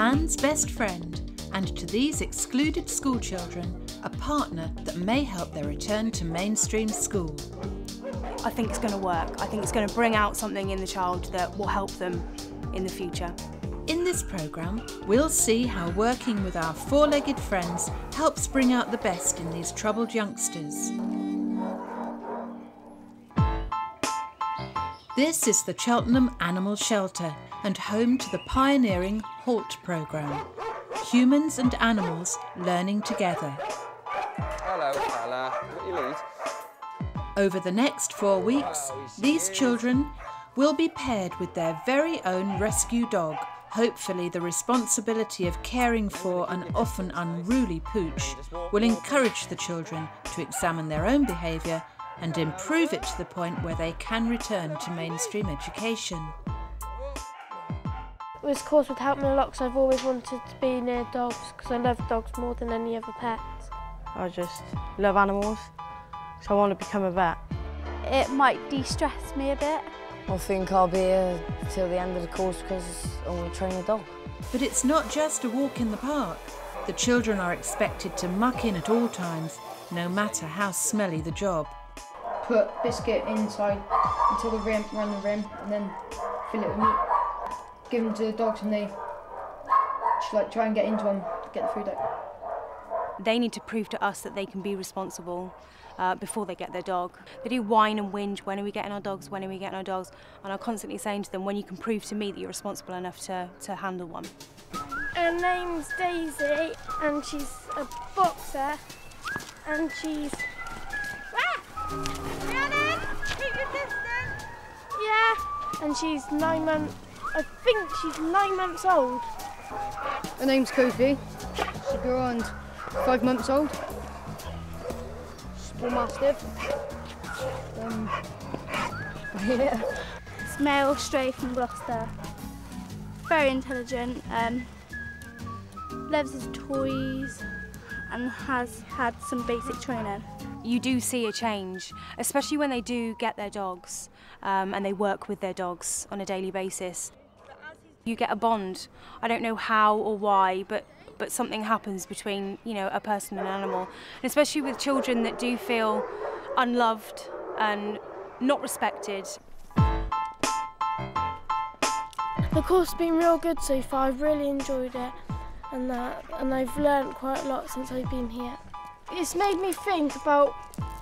man's best friend, and to these excluded school children, a partner that may help their return to mainstream school. I think it's going to work. I think it's going to bring out something in the child that will help them in the future. In this programme, we'll see how working with our four-legged friends helps bring out the best in these troubled youngsters. This is the Cheltenham Animal Shelter and home to the pioneering HALT programme. Humans and animals learning together. Hello, fella. Got your lead? Over the next 4 weeks, these children will be paired with their very own rescue dog. Hopefully the responsibility of caring for an often unruly pooch will encourage the children to examine their own behaviour and improve it to the point where they can return to mainstream education. This course would help me a lot because I've always wanted to be near dogs because I love dogs more than any other pets. I just love animals, so I want to become a vet. It might de-stress me a bit. I think I'll be here till the end of the course because I want to train a dog. But it's not just a walk in the park. The children are expected to muck in at all times, no matter how smelly the job. Put biscuit inside until the rim, run the rim, and then fill it with meat. Give them to the dogs and they just like try and get into them to get the food out. They need to prove to us that they can be responsible before they get their dog. They do whine and whinge, when are we getting our dogs, when are we getting our dogs? And I'm constantly saying to them, when you can prove to me that you're responsible enough to handle one. Her name's Daisy and she's a boxer and she's... Rhiannon, keep your distance. Yeah, and she's 9 months, I think she's 9 months old. Her name's Kofi. She'll be around 5 months old. Small mastiff. Yeah. It's male, stray from Gloucester. Very intelligent, loves his toys and has had some basic training. You do see a change, especially when they do get their dogs and they work with their dogs on a daily basis. You get a bond. I don't know how or why, but something happens between, you know, a person and an animal. And especially with children that do feel unloved and not respected. The course has been real good so far. I've really enjoyed it and I've learnt quite a lot since I've been here. It's made me think about,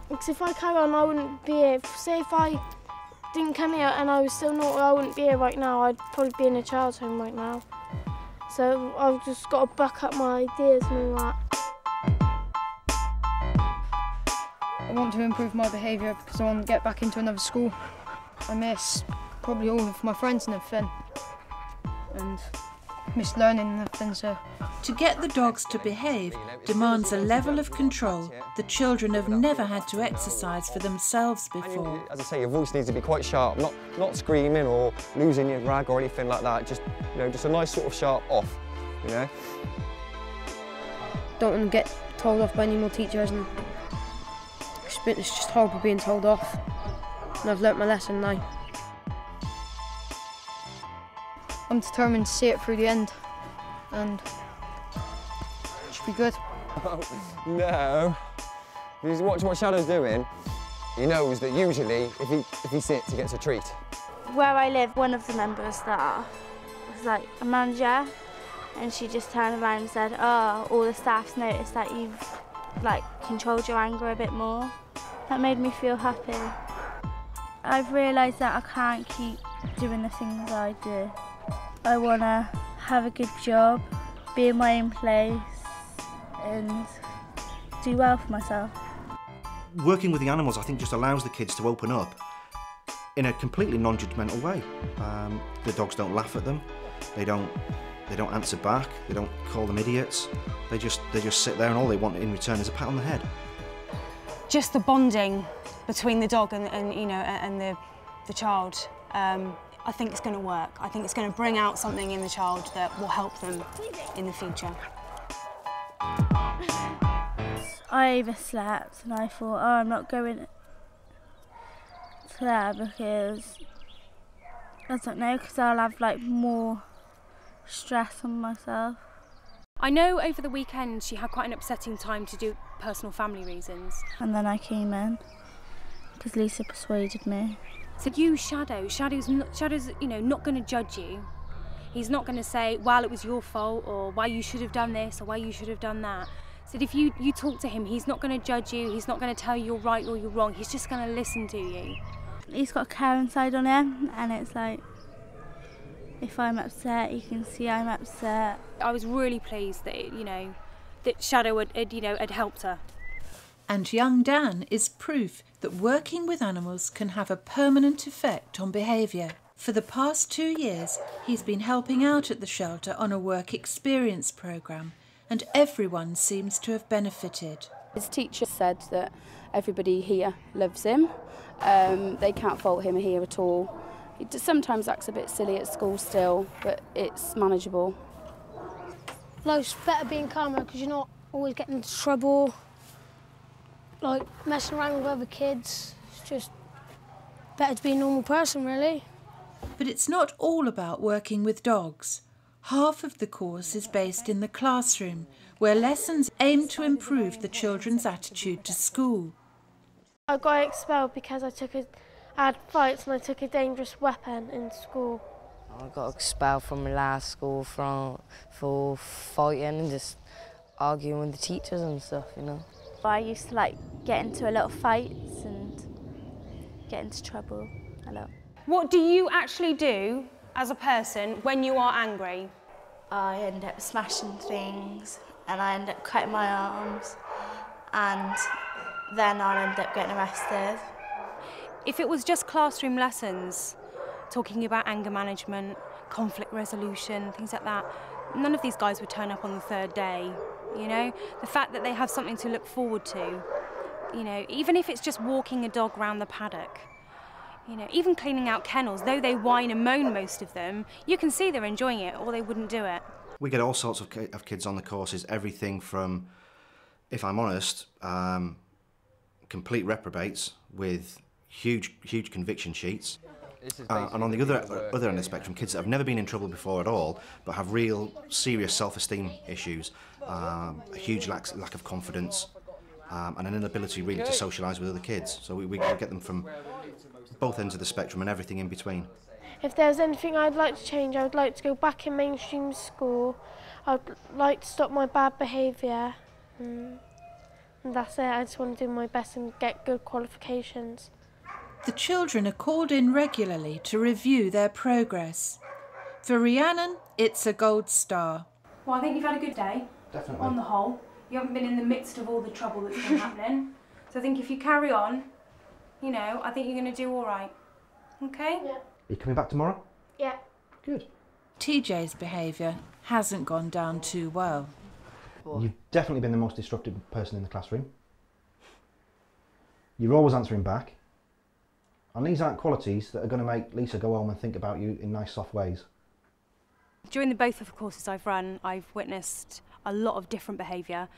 because if I carry on I wouldn't be here. Say if I didn't come here and I was still not, I wouldn't be here right now. I'd probably be in a child's home right now. So I've just got to back up my ideas and all that. I want to improve my behaviour because I want to get back into another school. I miss probably all of my friends and everything. And miss learning and everything, so. To get the dogs to behave demands a level of control the children have never had to exercise for themselves before. As I say, your voice needs to be quite sharp, not screaming or losing your rag or anything like that. Just, you know, just a nice sort of sharp off, you know. Don't want to get told off by any more teachers, and it's just horrible being told off. And I've learnt my lesson now. I'm determined to see it through the end, and it should be good. Oh, no. Because watch what Shadow's doing. He knows that usually, if he sits, he gets a treat. Where I live, one of the members that was like a manager, and she just turned around and said, "Oh, all the staff's noticed that you've like controlled your anger a bit more." That made me feel happy. I've realised that I can't keep doing the things I do. I want to have a good job, be in my own place and do well for myself. Working with the animals, I think, just allows the kids to open up in a completely non-judgmental way. The dogs don't laugh at them, they don't answer back, they don't call them idiots. They just sit there and all they want in return is a pat on the head. Just the bonding between the dog and you know, and the child. I think it's going to work. I think it's going to bring out something in the child that will help them in the future. I overslept and I thought, oh, I'm not going to there because, I don't know, because I'll have like more stress on myself. I know over the weekend she had quite an upsetting time to do personal family reasons. And then I came in because Lisa persuaded me. So you Shadow's not going to judge you. He's not going to say, well, it was your fault, or why you should have done this, or why you should have done that. So if you talk to him, he's not going to judge you, he's not going to tell you you're right or you're wrong, he's just going to listen to you. He's got a caring side on him, and it's like, if I'm upset, he can see I'm upset. I was really pleased that, that Shadow had helped her. And young Dan is proof that working with animals can have a permanent effect on behaviour. For the past 2 years, he's been helping out at the shelter on a work experience programme, and everyone seems to have benefited. His teacher said that everybody here loves him. They can't fault him here at all. He sometimes acts a bit silly at school still, but it's manageable. Life's better being calmer because you're not always getting into trouble, like messing around with other kids. It's just better to be a normal person, really. But it's not all about working with dogs. Half of the course is based in the classroom, where lessons aim to improve the children's attitude to school. I got expelled because I had fights and I took a dangerous weapon in school. I got expelled from my last school for fighting and just arguing with the teachers and stuff, I used to get into a lot of fights and get into trouble a lot. What do you actually do as a person when you are angry? I end up smashing things and I end up cutting my arms, and then I'll end up getting arrested. If it was just classroom lessons, talking about anger management, conflict resolution, things like that, none of these guys would turn up on the third day, The fact that they have something to look forward to, even if it's just walking a dog round the paddock, even cleaning out kennels, though they whine and moan, most of them, you can see they're enjoying it or they wouldn't do it. We get all sorts of kids on the courses, everything from, if I'm honest, complete reprobates with huge conviction sheets. And on the other end of the spectrum, kids that have never been in trouble before at all, but have real serious self-esteem issues, a huge lack of confidence, and an inability really to socialise with other kids. So we get them from both ends of the spectrum and everything in between. If there's anything I'd like to change, I would like to go back in mainstream school. I'd like to stop my bad behaviour. And that's it. I just want to do my best and get good qualifications. The children are called in regularly to review their progress. For Rhiannon, it's a gold star. Well, I think you've had a good day. Definitely. On the whole. You haven't been in the midst of all the trouble that's been happening. So I think if you carry on, I think you're going to do all right. Okay? Yeah. Are you coming back tomorrow? Yeah. Good. TJ's behaviour hasn't gone down too well. You've definitely been the most disruptive person in the classroom. You're always answering back. And these aren't qualities that are going to make Lisa go home and think about you in nice, soft ways. During both of the courses I've run, I've witnessed a lot of different behaviour.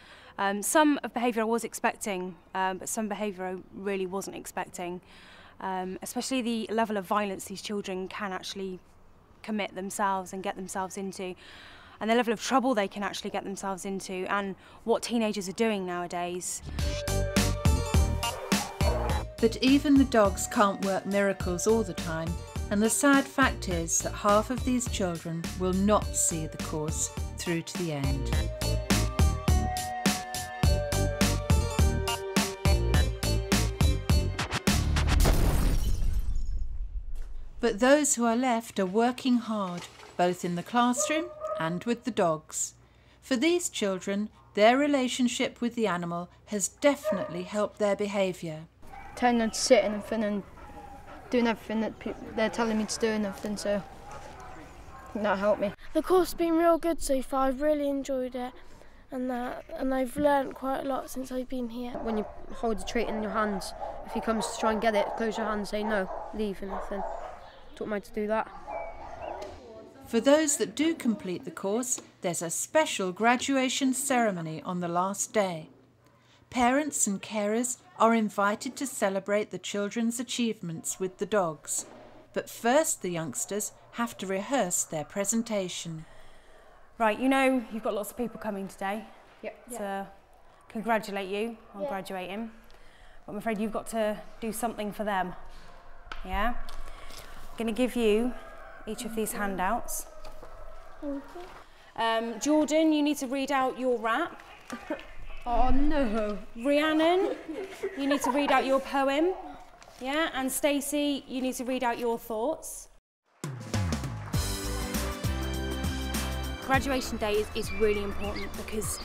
Some of behaviour I was expecting, but some behaviour I really wasn't expecting. Especially the level of violence these children can actually commit themselves and get themselves into, and the level of trouble they can actually get themselves into, and what teenagers are doing nowadays. But even the dogs can't work miracles all the time, and the sad fact is that half of these children will not see the course through to the end. But those who are left are working hard, both in the classroom and with the dogs. For these children, their relationship with the animal has definitely helped their behaviour. Telling them to sit and everything and doing everything that they're telling me to do and everything, so I think that helped me. The course has been real good so far. I've really enjoyed it, and I've learnt quite a lot since I've been here. When you hold the treat in your hands, if he comes to try and get it, close your hand, say no, leave and everything. Taught me to do that. For those that do complete the course, there's a special graduation ceremony on the last day. Parents and carers are invited to celebrate the children's achievements with the dogs. But first the youngsters have to rehearse their presentation. Right, you know you've got lots of people coming today. Yep. To congratulate you on graduating. But I'm afraid you've got to do something for them. Yeah? I'm going to give you each of these handouts. Jordan, you need to read out your rap. Oh no. Rhiannon, you need to read out your poem. Yeah, and Stacey, you need to read out your thoughts. Graduation day is really important because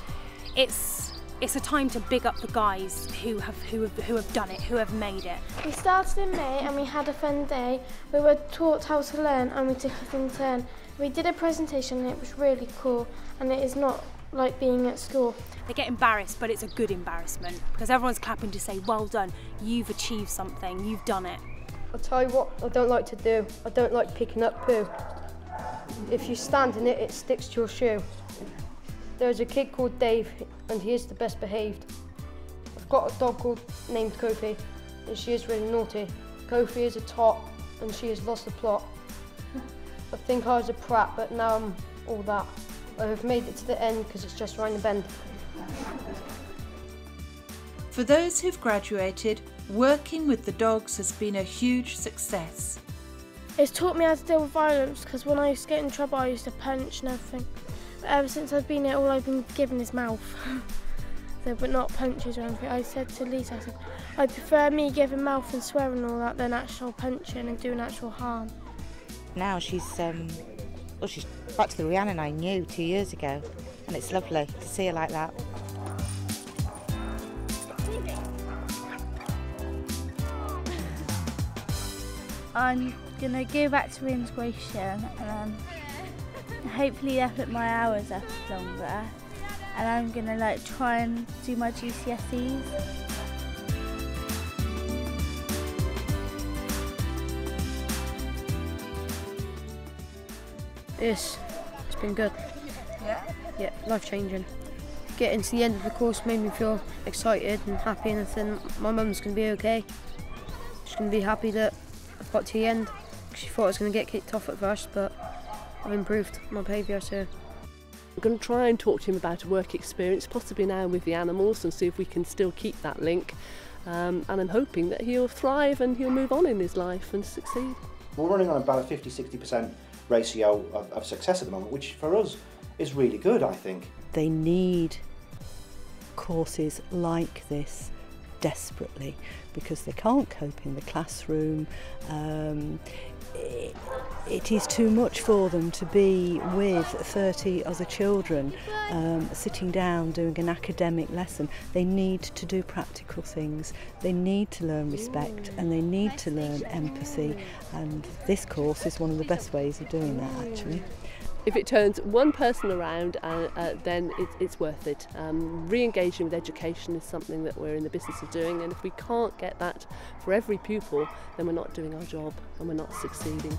it's a time to big up the guys who have done it, who have made it. We started in May and we had a fun day. We were taught how to learn and we took it in turn. We did a presentation and it was really cool, and it is not like being at school. They get embarrassed, but it's a good embarrassment because everyone's clapping to say, well done, you've achieved something, you've done it. I'll tell you what I don't like to do. I don't like picking up poo. If you stand in it, it sticks to your shoe. There's a kid called Dave and he is the best behaved. I've got a dog named Kofi and she is really naughty. Kofi is a tot and she has lost the plot. I think I was a prat, but now I'm all that. I have made it to the end because it's just round the bend. For those who've graduated, working with the dogs has been a huge success. It's taught me how to deal with violence because when I used to get in trouble I used to punch and everything. But ever since I've been here, all I've been given is mouth. So, but not punches or anything. I said to Lisa, I said, I prefer me giving mouth and swearing and all that than actual punching and doing actual harm. Now she's she's back to the Rhiannon I knew 2 years ago, and it's lovely to see her like that. I'm going to go back to integration and hopefully I'll put my hours up longer, and I'm going to try and do my GCSEs. It's been good. Yeah? Yeah, life-changing. Getting to the end of the course made me feel excited and happy, and I think my mum's going to be okay. She's going to be happy that I've got to the end. She thought I was going to get kicked off at first, but I've improved my behaviour, so. I'm going to try and talk to him about a work experience, possibly now with the animals, and see if we can still keep that link. And I'm hoping that he'll thrive and he'll move on in his life and succeed. We're running on about a 50-60% ratio of success at the moment, which for us is really good, I think. They need courses like this desperately because they can't cope in the classroom. It is too much for them to be with 30 other children sitting down doing an academic lesson. They need to do practical things, they need to learn respect and they need to learn empathy, and this course is one of the best ways of doing that actually. If it turns one person around, then it's worth it. Re-engaging with education is something that we're in the business of doing, and if we can't get that for every pupil, then we're not doing our job and we're not succeeding.